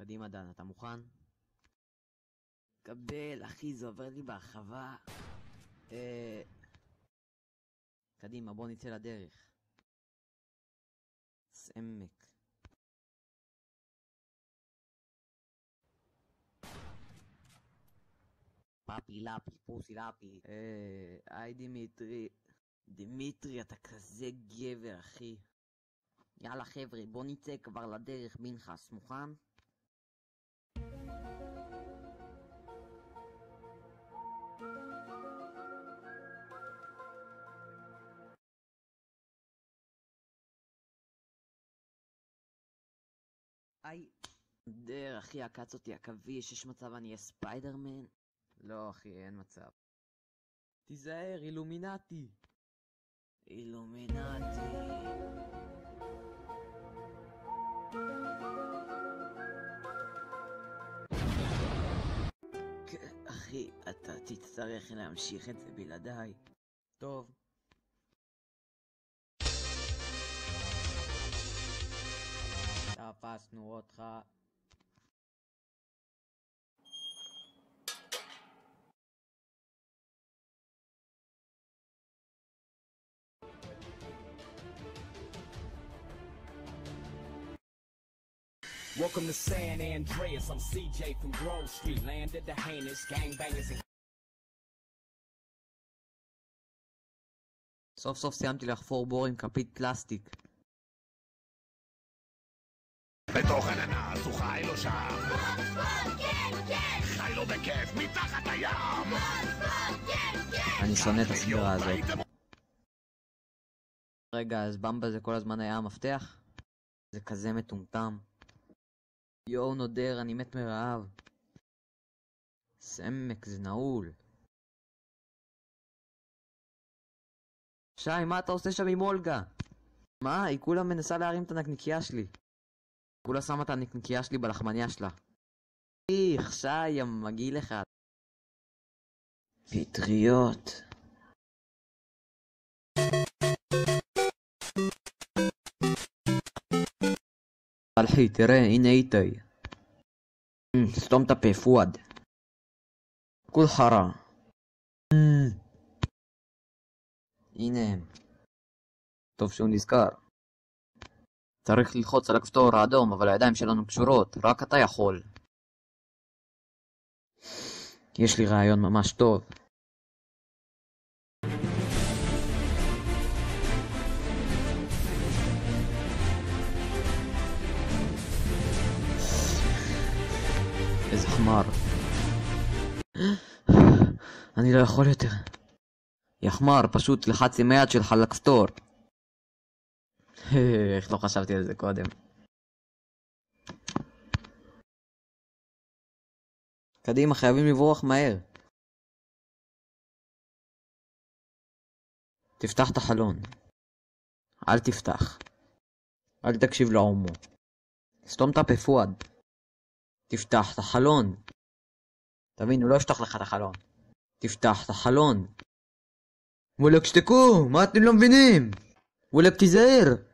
קדימה דן, אתה מוכן? קבל, אחי, זה עובר לי בהרחבה. קדימה, בוא נצא לדרך. סמק. פאפי לפי, פוסי לפי. היי דימיטרי. דימיטרי, אתה כזה גבר, אחי. יאללה חבר'ה, בוא נצא כבר לדרך, מנחס, מוכן? היי. דר, אחי, עקץ אותי עכביש, יש מצב אני אהיה ספיידרמן? לא, אחי, אין מצב. תיזהר, אילומינטי. אילומינטי. אחי, אתה תצטרך להמשיך את זה בלעדיי. טוב. תפסנו אותך. Welcome to San Andreas, I'm CJ from Grove Street, land of the heinous gangbangers and... סוף סוף סיימתי לחפור בור עם כפית פלסטיק. בתוך הננס הוא חי לו שם. חי לו בכיף מתחת הים. אני שונא את הסדרה הזאת. רגע, אז במבה זה כל הזמן היה המפתח? זה כזה מטומטם. יואו נודר, אני מת מרעב. סמק, זה נעול. שי, מה אתה עושה שם עם אולגה? מה? היא כולה מנסה להרים את הנקניקייה שלי. כולה שמה את הנקניקייה שלי בלחמניה שלה. איך, שי, מגעיל אחד. פטריות. אלחי, תראה, הנה איתי. סתום את הפה, פואד. כול חרה. הנה הם. טוב שהוא נזכר. צריך ללחוץ על הכפתור האדום, אבל הידיים שלנו קשורות, רק אתה יכול. יש לי רעיון ממש טוב. איזה חמר. אני לא יכול יותר. יחמר, פשוט לחץ עם היד שלך לכפתור. איך לא חשבתי על זה קודם. קדימה, חייבים לברוח מהר. תפתח את החלון. אל תפתח. אל תקשיב לעומו. סתום את הפה, פואד. תפתח את החלון. תבין, הוא לא יפתח לך את החלון. תפתח את החלון. וואלק, שתקו, מה אתם לא מבינים? וואלק, תיזהר.